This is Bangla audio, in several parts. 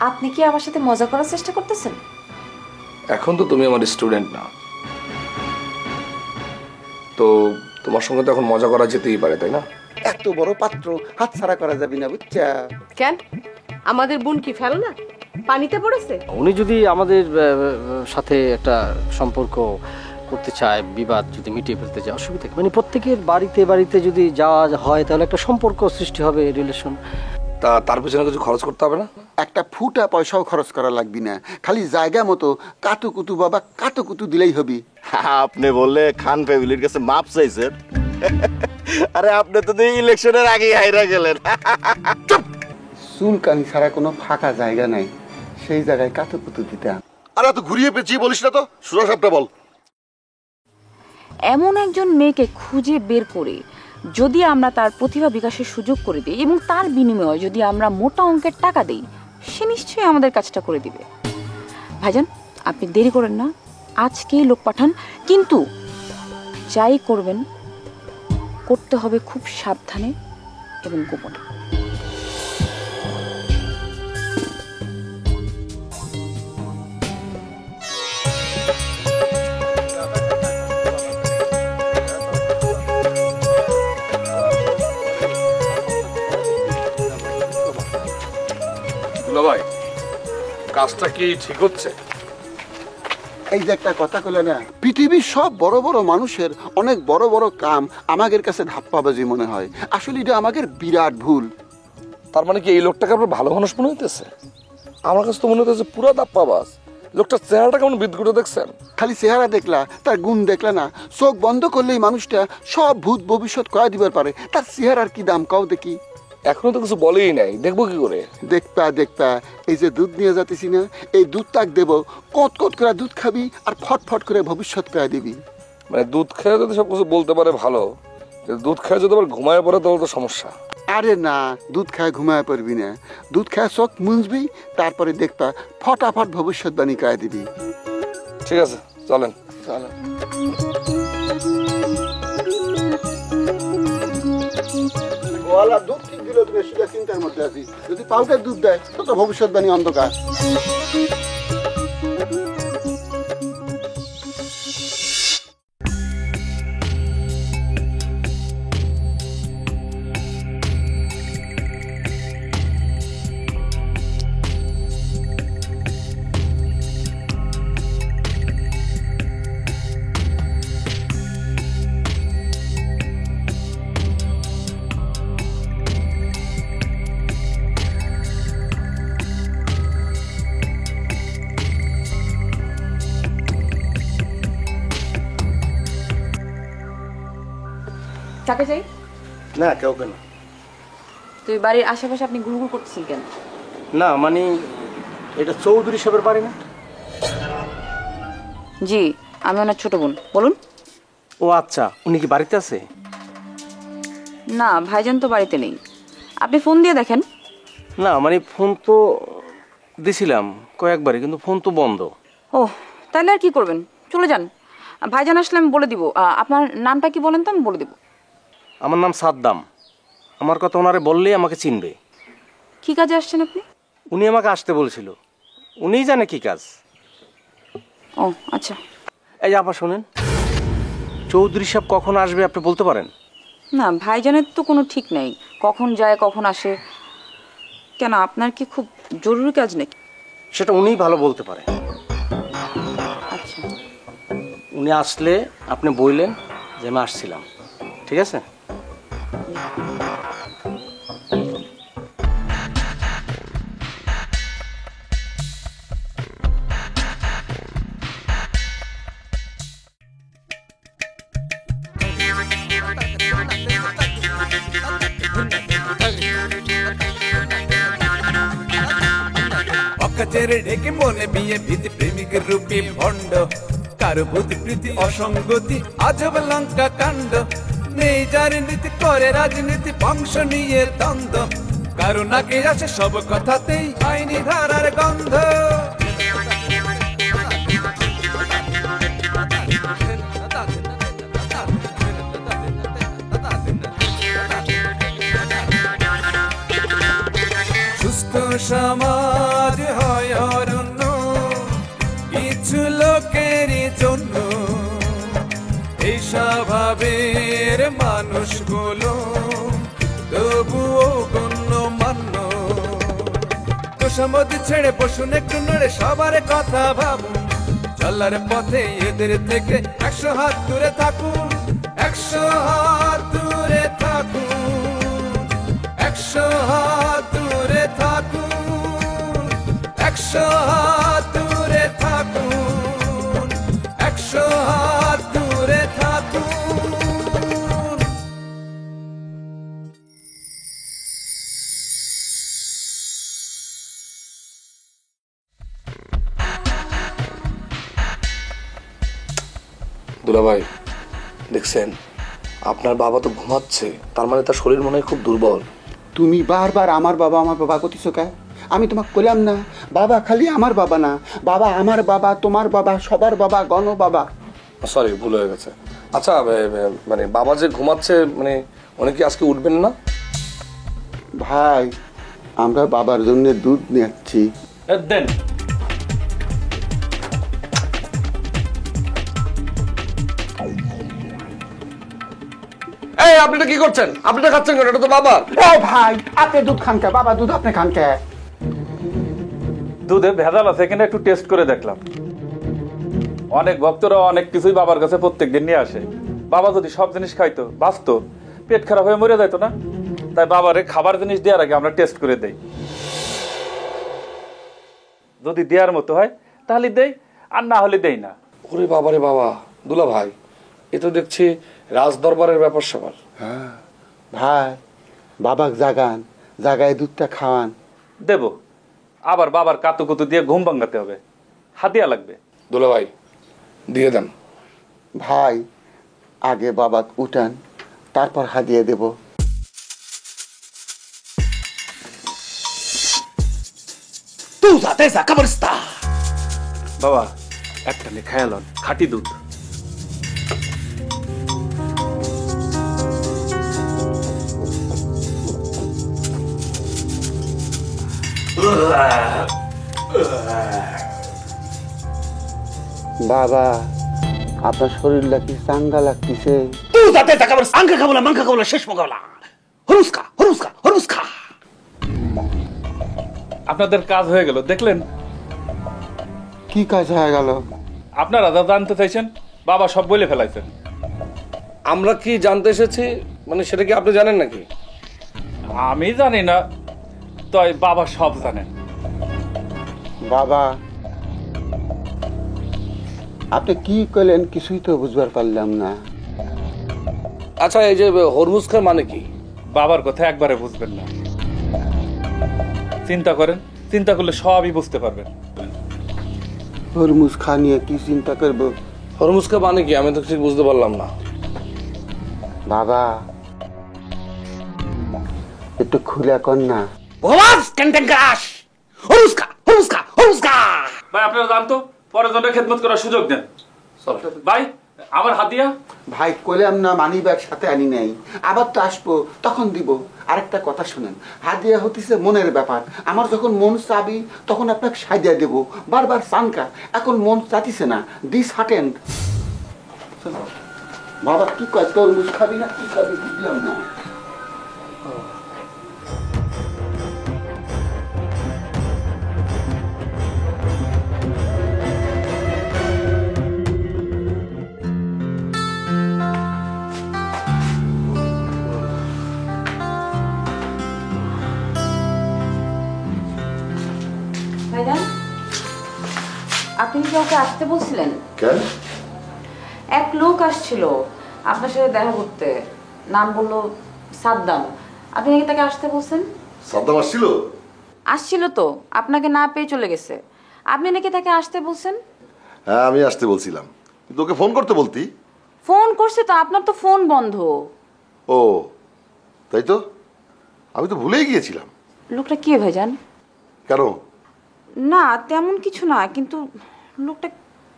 আপনি কি আমার সাথে মজা করার চেষ্টা করতেছেন? এখন তো তুমি আমার স্টুডেন্ট না, তো তোমার সঙ্গে তো এখন মজা করা যেতেই পারে, তাই না? এত বড় পাত্র হাতছাড়া করা যাবে না, বুঝছা? কেন আমাদের বোন কি ফেল না পানিতে পড়েছে? উনি যদি আমাদের সাথে একটা সম্পর্ক করতে চায়, বিবাদ যদি মিটিয়ে ফেলতে চায়, অসুবিধা কি? মানে প্রত্যেকের বাড়িতে বাড়িতে যদি যাওয়া হয় তাহলে একটা সম্পর্ক সৃষ্টি হবে, রিলেশন। তার পেছনে কিছু খরচ করতে হবে না? একটা ফুটা পয়সাও খরচ করা লাগবে না, খালি জায়গা মতো কাতুকুতু বাবা কাতুকুতু দিলেই হবি। আপনি বললে খান ফ্যামিলির কাছে মাপ চাইছেন? আরে আপনি তো ইলেকশনের আগেই হাইরা গেলেন। চুলকানি ছাড়া কোনো ফাঁকা জায়গা নাই, সেই জায়গায় কাতুকুতু দিতাম। আরে তো ঘুরিয়ে পেঁচিয়ে বলিস না তো, সোজা সাপটা বল। এমন একজন মেয়েকে খুঁজে বের করে যদি আমরা তার প্রতিভা বিকাশের সুযোগ করে দিই এবং তার বিনিময়ে যদি আমরা মোটা অঙ্কের টাকা দিই, সে নিশ্চয়ই আমাদের কাজটা করে দিবে। ভাইজান, আপনি দেরি করেন না, আজকেই লোক পাঠান, কিন্তু যাই করবেন করতে হবে খুব সাবধানে এবং গোপনে। ভাই, কাজটা কি ঠিক হচ্ছে? এই যে একটা কথা কইলে না, পৃথিবীর সব বড় বড় মানুষের অনেক বড় বড় কাম আমাদের কাছে ধাপ্পাবাজি মনে হয়, আসলে এটা আমাদের বিরাট ভুল। তার মানে কি এই লোকটাকে আপনার ভালো মানুষ মনে হইতেছে? আমার কাছে তো মনে হইতেছে পুরো দাপ্পাবাজ। লোকটার চেহারাটা কেমন বিদঘুটে দেখছেন? খালি চেহারা দেখলা, তার গুণ দেখলা না? চোখ বন্ধ করলেই মানুষটা সব ভূত ভবিষ্যৎ কয়া দিবার পারে, তার চেহারার কি দাম কাও দেখি? এখনো তো কিছু বলেই নাই, দেখবো কি করে? দেখপা দেখপা, এই যে দুধ নিয়ে যাতেছি না, এই দুধ তাক দেবো, কত কত করে দুধ খাবি আর ফটফট করে ভবিষ্যৎ কয়া দিবি। মানে দুধ খেয়ে যদি সবকিছু বলতে পারে ভালো, দুধ খেয়ে যদি আবার ঘুমায় পড়ে তাহলে তো সমস্যা। আরে না, দুধ খায় ঘুমায় পড়বি না, দুধ খায় চোখ মুঞ্জবি, তারপরে দেখবা ফটাফট ভবিষ্যৎবাণী কয়া দিবি। ঠিক আছে, চলেন। চলো। গোয়ালা দুধ ঠিক দিল, তুমি সেটা চিন্তার মধ্যে আছি। যদি পাউডার দুধ দেয় তো ভবিষ্যৎবাণী অন্ধকার। কাকে যাই? না, কেউ কেন। তো এই বাড়ির আশেপাশে আপনি ঘুরঘুর করতেছেন কেন? না মানে এটা চৌধুরী সাহেবের বাড়ি না? জি, আমি ওনার ছোট বোন। বলুন। ও আচ্ছা, উনি কি বাড়িতে আছে? না, ভাইজান তো বাড়িতে নেই, আপনি ফোন দিয়ে দেখেন। না মানে ফোন তো দিছিলাম কয়েকবারই, কিন্তু ফোন তো বন্ধ। ও, তাহলে আর কি করবেন, চলে যান। ভাইজান আসলে আমি বলে দিব। আপনার নামটা কি বলেন তো, আমি বলে দিব। আমার নাম সাদ্দাম। আমার কথা ওনারে বললেই আমাকে চিনবে। কি কাজে আসছেন আপনি? উনি আমাকে আসতে বলেছিল, উনিই জানে কি কাজ। ও আচ্ছা। এই আপা শোনেন, চৌধুরী সাহেব কখন আসবে আপনি বলতে পারেন? না, ভাইজানের তো কোনো ঠিক নেই, কখন যায় কখন আসে। কেন, আপনার কি খুব জরুরি কাজ নাকি? সেটা উনিই ভালো বলতে পারে। আচ্ছা, উনি আসলে আপনি বললেন যে আমি আসছিলাম, ঠিক আছে? অকাচের ঢেকে মনে বিয়ে ভীতি প্রেমিকের রূপী ভণ্ড, কারো বুদ্ধি প্রীতি অসঙ্গতি আজব লঙ্কা কাণ্ড। নেই যার নীতি করে রাজনীতি, বংশ নিয়ে দ্বন্দ্ব, কারো নাকে আসে সব কথাতেই আইনি ধারার গন্ধ। সুস্থ সমাজ হয় অরণ্য কিছু লোকেরই জন্য, এই স্বভাবের মানুষগুলো তবুও গণ্যমান্য। তোষামোদ ছেড়ে বসুন একটু নড়ে, সবার কথা ভাবুন, চলার পথে এদের থেকে 100 হাত দূরে থাকুন, 100 হাত দূরে থাকুন, 100 হাত দূরে থাকুন, 100 হাত দূরে থাকুন, 100 হাত দূরে থাকুন। দুলাভাই দেখছেন, আপনার বাবা তো ঘুমাচ্ছে, তার মানে তার শরীর মনে হয় খুব দুর্বল। তুমি বারবার আমার বাবা করতেছো কে? আমি তোমাকে বললাম না বাবা খালি আমার বাবা না, বাবা আমার বাবা, তোমার বাবা, সবার বাবা, গণ বাবা। সরি, ভুল হয়ে গেছে। আচ্ছা মানে বাবা যে ঘুমাচ্ছে, মানে উনি কি আজকে উঠবেন না? ভাই আমরা বাবার জন্য দুধ নিচ্ছি। দেন। এই আপনি এটা কি করছেন? আপনি এটা খাচ্ছেন কেন? এটা তো বাবা। এই ভাই আপনি দুধ খান কে? বাবা দুধ আপনি খান কে? দুধে ভেজাল আছে কিনা একটু টেস্ট করে দেখলাম। অনেক ভক্তরা অনেক কিছুই বাবার কাছে প্রত্যেকদিন নিয়ে আসে। বাবা যদি সব জিনিস খাইতো, বাঁচতো, পেট খারাপ হয়ে মরে যাইতো না। তাই বাবারে খাবার জিনিস দেওয়ার আগে আমরা টেস্ট করে দেই। যদি দেওয়ার মতো হয় তাহলে দেই, আর না হলে দেই না। ওরে বাবারে বাবা, দুলা ভাই এ তো দেখছি রাজ দরবারের ব্যাপার স্যাপার। হ্যাঁ ভাই, বাবাকে জাগান, জাগায় দুধটা খাওয়ান। দেব, আবার বাবার কাতু কুতু দিয়ে ঘুম ভাঙাতে হবে, হাতিয়া লাগবে। দুলা ভাই দিয়ে দেন। ভাই আগে বাবা উঠান, তারপর হাদিয়ে দেব। বাবা একটা নে খেয়ালন, খাঁটি দুধ। বাবা আপনার শরীরটা কি চাঙ্গা লাগতেছে? আপনাদের কাজ হয়ে গেল, দেখলেন? কি কাজ হয়ে গেল? আপনারা যা জানতে চাইছেন বাবা সব বলে ফেলাইছেন। আমরা কি জানতে এসেছি, মানে সেটা কি আপনি জানেন নাকি? আমি জানি না, তাই বাবা সব জানেন। বাবা আপনি কি করলেন কিছুই তো বুঝবার পারলাম না। আচ্ছা এই যে হরমুজ খার মানে কি? বাবার কথা একবারে বুঝবেন না, চিন্তা করেন, চিন্তা করলে সবই বুঝতে পারবেন। হরমুজ খা নিয়ে কি চিন্তা করবো? হরমুজ খার মানে কি আমি তো ঠিক বুঝতে পারলাম না। বাবা একটু খুলে কর না। ভাই আপনারা জানতো, পরের জন্য খেদমত করার সুযোগ দেন। ভাই আমার হাতিয়া। ভাই কইলাম না মানি ব্যাগ সাথে আনি নাই, আবার তো আসবো তখন দিব। আরেকটা কথা শুনেন, হাদিয়া হতিছে মনের ব্যাপার। আমার যখন মন চাবি তখন আপনাকে সাজিয়া দেব। বারবার চানকা, এখন মন চাতিছে না, দিস হাটেন্ড। বাবা কি কয়, তরমুজ খাবি না কি খাবি বুঝলাম না। ভাইজান, আপনি কি কাউকে আসতে বলছিলেন? কেন? এক লোক আসছিল আপনার সাথে দেখা করতে, নাম বললো সাদ্দাম। আপনি নাকি তাকে আসতে বলছেন? সাদ্দাম আসছিল? আসছিল তো, আপনাকে না পেয়ে চলে গেছে। আপনি নাকি তাকে আসতে বলছেন? হ্যাঁ আমি আসতে বলছিলাম, কিন্তু ওকে ফোন করতে বলতি। ফোন করছে তো, আপনার তো ফোন বন্ধ। ও তাই তো, আমি তো ভুলেই গিয়েছিলাম। লোকটা কে ভাইজান? কেন? না তেমন কিছু না, কিন্তু লোকটা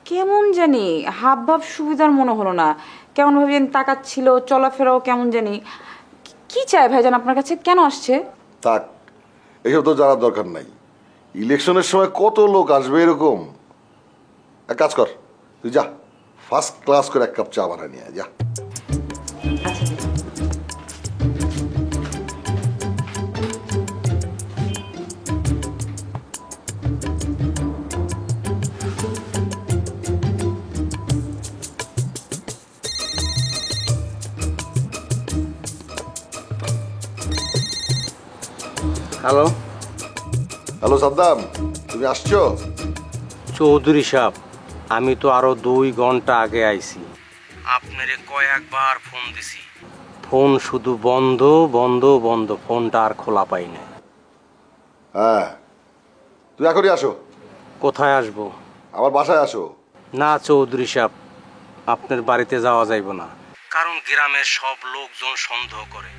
কেমন জানি হাব ভাব সুবিধার মনে হলো না। কেমন ভাবে জানি তাকাচ্ছিল, চলাফেরাও কেমন জানি। কি চায় ভাইজান আপনার কাছে? কেন আসছে? থাক, এইসব তো জানার দরকার নাই। ইলেকশনের সময় কত লোক আসবে এরকম। এক কাজ কর, তুই যা ফার্স্ট ক্লাস করে এক কাপ চা বানায় নিয়ে আয়, যা। হ্যালো হ্যালো সাদ্দাম, তুমি আসছো? চৌধুরী সাহেব, আমি তো আরো 2 ঘন্টা আগে আইছি। আপনারে কয়েকবার ফোন দিছি, ফোন শুধু বন্ধ বন্ধ বন্ধ, ফোনটা আর খোলা পাই না। হ্যাঁ, তুই এখনই আসো। কোথায় আসবো? আমার বাসায় আসো। না চৌধুরী সাহেব, আপনার বাড়িতে যাওয়া যাইব না, কারণ গ্রামের সব লোকজন সন্দেহ করে।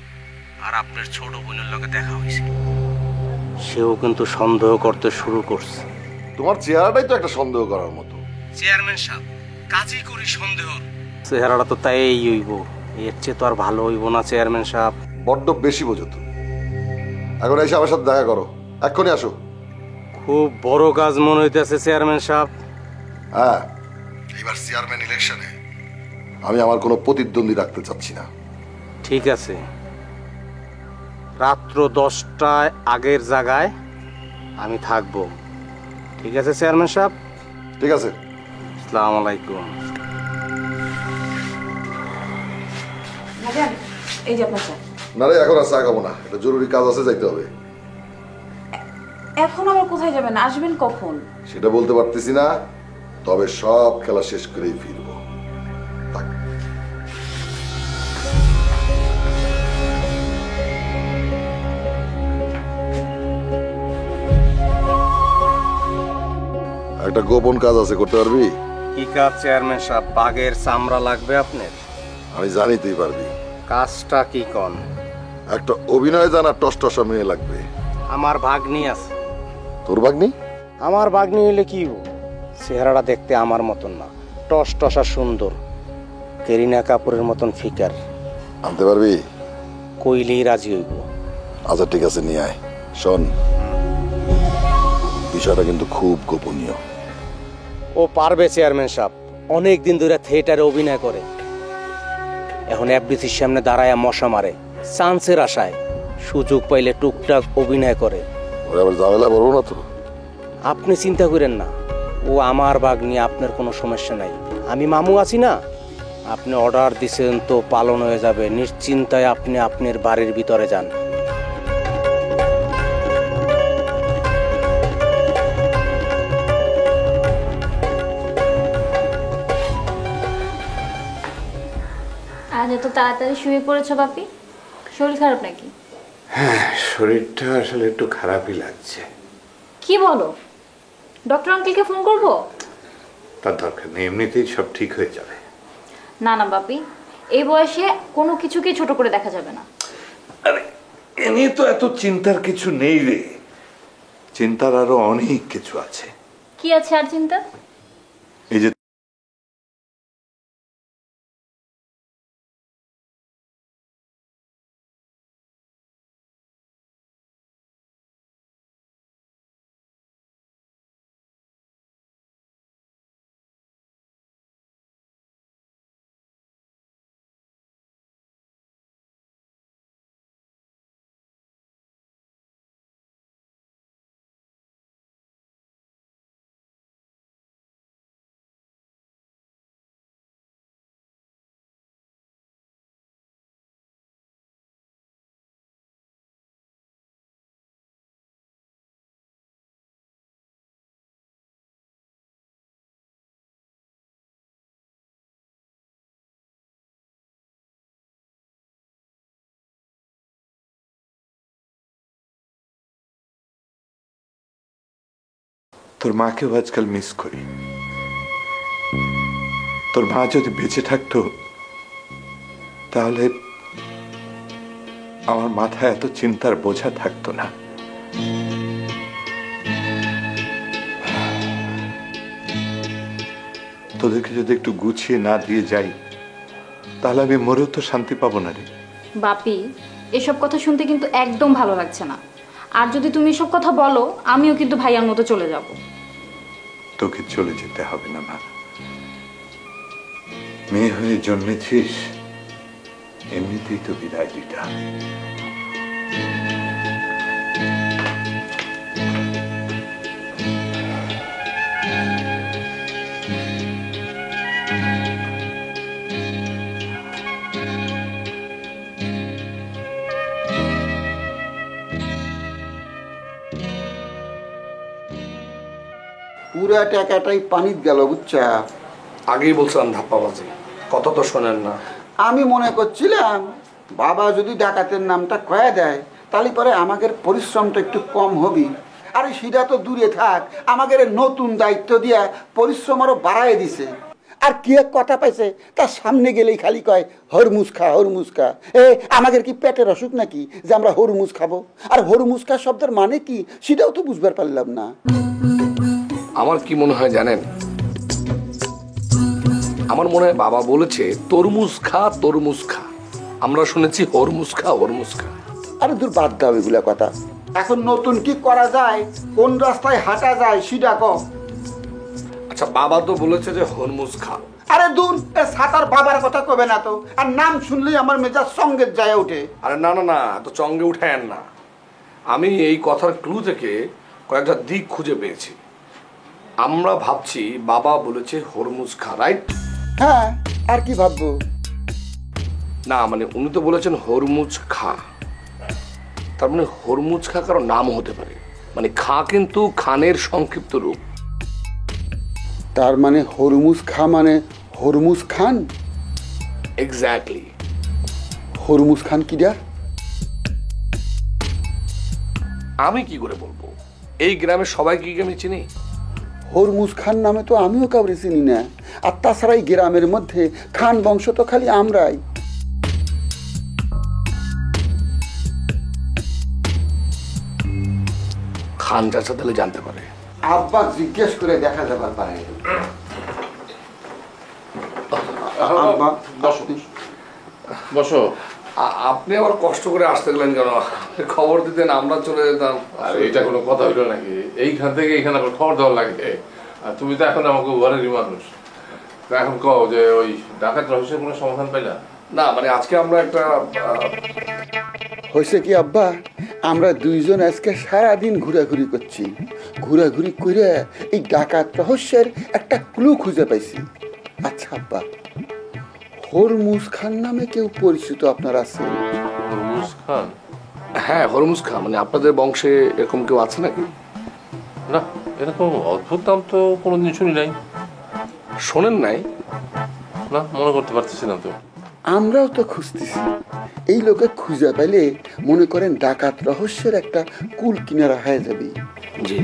আর আপনার ছোট বোনের লগে দেখা হয়েছিল, সেও কিন্তু সন্দেহ করতে শুরু করছে। তোমার চেহারাটাই তো একটা সন্দেহ করার মতো। চেয়ারম্যান সাহেব, কাজই করি সন্দেহ। চেহারাটা তো তাই হইব, এর চেয়ে তো আর ভালো হইব না চেয়ারম্যান সাহেব। বড্ড বেশি বোঝো তো। এখন এসে আমার সাথে দেখা করো, এক্ষুনি আসো। খুব বড় কাজ মনে হইতেছে চেয়ারম্যান সাহেব। হ্যাঁ, এবার চেয়ারম্যান ইলেকশনে আমি আমার কোনো প্রতিদ্বন্দ্বী রাখতে চাচ্ছি না। ঠিক আছে, রাত্র 10টায় আগের জায়গায় আমি থাকবো। ঠিক আছে চেয়ারম্যান সাহেব? ঠিক আছে। আসসালামু আলাইকুম। ভাইজান, এই যে আপনার চা। না রে, এখন আর চা খাবো না, একটা জরুরি কাজ আছে, যাইতে হবে। এখন আবার কোথায় যাবেন? আসবেন কখন? সেটা বলতে পারতেছি না, তবে সব খেলা শেষ করেই ফিরবো। থাক। একটা গোপন কাজ আছে, করতে পারবি? কি কাজ চেয়ারম্যান সাহেব? বাঘের চামড়া লাগবে আপনার? আমি জানি তুই পারবি। কাজটা কি কোন? একটা অভিনয় জানা টসটসা মেয়ে লাগবে। আমার ভাগ্নি আছে। তোর ভাগ্নি? আমার ভাগ্নি হইলে কি হইব? চেহারাটা দেখতে আমার মতন না, টস টসা সুন্দর, কেরিনা কাপুরের মতন ফিকার। আনতে পারবি? কইলেই রাজি হইব। আচ্ছা ঠিক আছে, নিয়ে আয়। শোন, বিষয়টা কিন্তু খুব গোপনীয়। ও পারবে চেয়ারম্যান সাহেব, অনেক দিন ধরে থিয়েটারে অভিনয় করে। এখন এফডিসির সামনে দাঁড়ায় মশা মারে, চান্সের আশায় সুযোগ পাইলে টুকটাক অভিনয় করে। ওরা আবার ঝামেলা বলবো না তো? আপনি চিন্তা করেন না, ও আমার বাঘ নিয়ে আপনার কোনো সমস্যা নাই। আমি মামু আছি না, আপনি অর্ডার দিছেন তো পালন হয়ে যাবে। নিশ্চিন্তায় আপনি আপনার বাড়ির ভিতরে যান। আজ এত তাড়াতাড়ি শুয়ে পড়েছো বাপি? শরীর খারাপ নাকি? হ্যাঁ, শরীরটা আসলে একটু খারাপই লাগছে। কি বলো? ডক্টর আঙ্কেলকে ফোন করব? তার দরকার নেই, এমনিতেই সব ঠিক হয়ে যাবে। না না বাপি, এই বয়সে কোনো কিছুকে ছোট করে দেখা যাবে না। আরে এ নিয়ে তো এত চিন্তার কিছু নেই রে, চিন্তার আরো অনেক কিছু আছে। কি আছে আর চিন্তা? এই যে তোর মাকেও আজকাল মিস করি। তোর মা যদি বেঁচে থাকতো তাহলে আমার মাথায় এত চিন্তার বোঝা থাকতো না। তোদেরকে যদি একটু গুছিয়ে না দিয়ে যাই তাহলে আমি মরেও তো শান্তি পাবো না রে। বাপি, এসব কথা শুনতে কিন্তু একদম ভালো লাগছে না। আর যদি তুমি এসব কথা বলো আমিও কিন্তু ভাইয়ার মতো চলে যাব। তোকে চলে যেতে হবে না মা, মেয়ে হয়ে জন্মেছিস, এমনিতেই তো বিদায় দিটা। পুরা টাকাটাই পানিত গেল বুঝছা। আগেই বলছিলাম ধাপ্পাবাজি, কথা তো শোনেন না। আমি মনে করছিলাম বাবা যদি ডাকাতের নামটা কয়ে দেয় তাহলে পরে আমাদের পরিশ্রমটা একটু কম হবে। আরে সেটা তো দূরে থাক, আমাদের নতুন দায়িত্ব দিয়া পরিশ্রম আরো বাড়াই দিছে। আর কি এক কথা পাইছে, তার সামনে গেলেই খালি কয় হরমুজ খা হরমুজ খা। আমাদের কি পেটের অসুখ নাকি যে আমরা হরমুজ খাবো? আর হরমুজ খা শব্দের মানে কি সেটাও তো বুঝবার পারলাম না। আমার কি মনে হয় জানেন, আমার মনে হয় বাবা বলেছে তরমুজ খা তরমুজ খা, আমরা শুনেছি হরমুজ খা হরমুজ খা। আরে দূর বাদ দাও এগুলা কথা। এখন নতুন কি করা যায়, কোন রাস্তায় হাঁটা যায় সেটা কও। আচ্ছা বাবা তো বলেছে যে হরমুজ খা। আরে দূর, সাতার বাবার কথা কবে না তো, আর নাম শুনলেই আমার মেজাজ সঙ্গে যায় ওঠে। আরে না না না, তো চঙ্গে উঠায়েন না। আমি এই কথার ক্লু থেকে কয়েকটা দিক খুঁজে পেয়েছি। আমরা ভাবছি বাবা বলেছে হরমুজ খা, রাইট? হ্যাঁ, আর কি ভাববো? না মানে উনি তো বলেছেন হরমুজ খা, তার মানে হরমুজ খা কারো নাম হতে পারে। মানে খা কিন্তু খানের সংক্ষিপ্ত রূপ। তার মানে হরমুজ খা মানে হরমুজ খান। এক্স্যাক্টলি। হরমুজ খান কিডা? আমি কি করে বলবো, এই গ্রামের সবাইকে কি আমি চিনি? হরমুজ খান নামে তো আমিও কাউরে চিনি না। আর তাছাড়া এই গ্রামের মধ্যে খান বংশ তো খালি আমরাই। খান চাচা তাহলে জানতে পারে। আব্বা জিজ্ঞেস করে দেখা যাবার পারে। আব্বা বসো। আপনি আবার কষ্ট করে আসতে গেলেন কেন? খবর দিতেন আমরা চলে যেতাম। আর এটা কোনো কথা হইলো নাকি? এইখান থেকে এইখানে আবার খবর দেওয়া লাগে। আর তুমি তো এখন আমাকে ঘরেরই মানুষ। তো এখন কও যে ওই ডাকাত রহস্যের কোনো সমাধান পাইলা? না মানে আজকে আমরা একটা হয়েছে কি আব্বা, আমরা দুইজন আজকে সারাদিন ঘোরাঘুরি করছি। ঘোরাঘুরি করে এই ডাকাত রহস্যের একটা ক্লু খুঁজে পাইছি। আচ্ছা আব্বা, হরমুজ খান নামে কেউ পরিচিত আপনার আছে? হরমুজ খান? হ্যাঁ হরমুজ খা, মানে আপনাদের বংশে এরকম কেউ আছে নাকি? না, এরকম অদ্ভুত নাম তো কোনোদিন শুনি নাই। শোনেন নাই? না, মনে করতে পারতেছি না তো। আমরাও তো খুঁজতেছি। এই লোকে খুঁজে পাইলে মনে করেন ডাকাত রহস্যের একটা কুল কিনারা হয়ে যাবে। জি।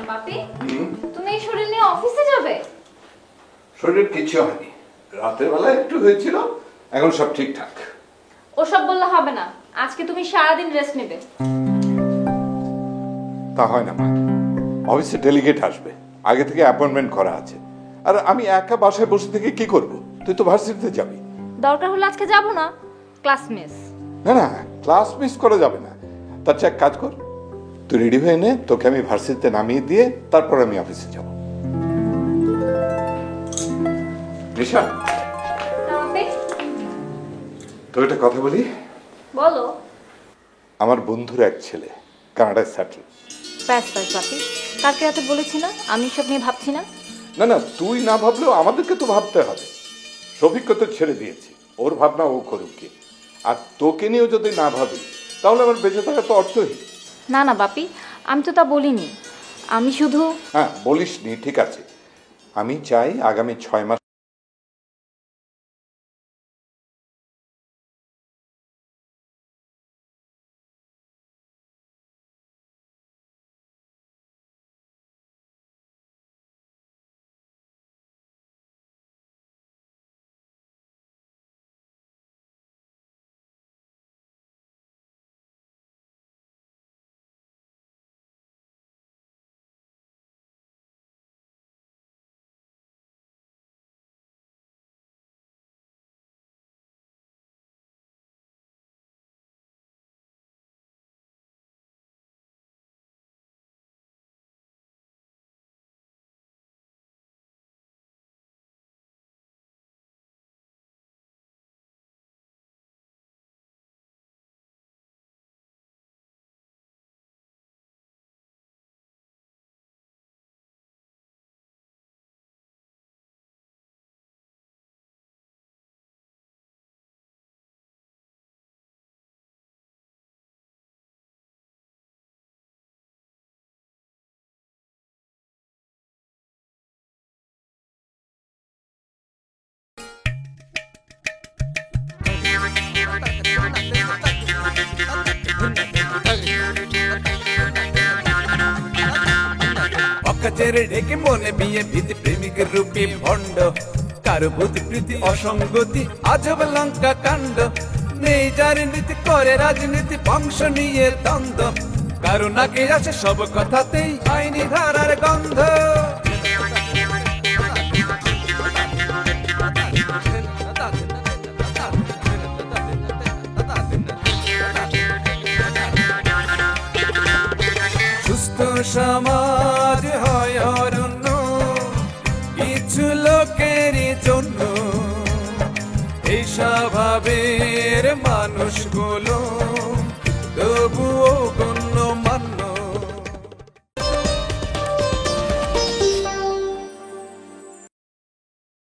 বাপি, তুমি এই শরীর নিয়ে অফিসে যাবে? শরীরের কিছু হয়নি, রাতের বেলা একটু হয়েছিল, এখন সব ঠিকঠাক। ওসব বললে হবে না, আজকে তুমি সারাদিন রেস্ট নেবে। তা হয় না মা, অফিসে ডেলিগেট আসবে, আগে থেকে অ্যাপয়েন্টমেন্ট করা আছে। আর আমি একা বাসায় বসে থেকে কি করব? তুই তো ভার্সিটিতে যাবি। দরকার হলে আজকে যাব না, ক্লাস মিস। না না, ক্লাস মিস করা যাবে না। তার চেয়ে এক কাজ কর, তুই রেডি হয়ে নে, তোকে আমি ভার্সিটিতে নামিয়ে দিয়ে তারপর আমি অফিসে যাব। নিশা, তোর একটা কথা বলি। বলো। আমার বন্ধুর এক ছেলে কানাডায় সেটেল। ব্যাস ব্যাস বাপি, কালকে রাতে বলেছি না আমি সব নিয়ে ভাবছি না। না না, তুই না ভাবলেও আমাদেরকে তো ভাবতে হবে। শফিককে তো ছেড়ে দিয়েছি, ওর ভাবনা ও করুক কি। আর তোকে নিয়েও যদি না ভাবি তাহলে আমার বেঁচে থাকা তো অর্থহীন। না না বাপি, আমি তো তা বলিনি। আমি শুধু হ্যাঁ বলিসনি, ঠিক আছে। আমি চাই আগামী 6 মাস মনের ঢেকে মনে বিয়ে ভীতি প্রেমিকের রূপে ভণ্ড কারো ভূতি প্রীতি অসঙ্গতি আজব লঙ্কা কাণ্ড নেই যার নীতি করে রাজনীতি বংশ নিয়ে দ্বন্দ্ব কারো নাকে আছে সব কথাতেই আইনি ধারার গন্ধ সুস্থ সমাজ হয় অরণ্য কিছু লোকেরই জন্য এই স্বভাবের মানুষগুলো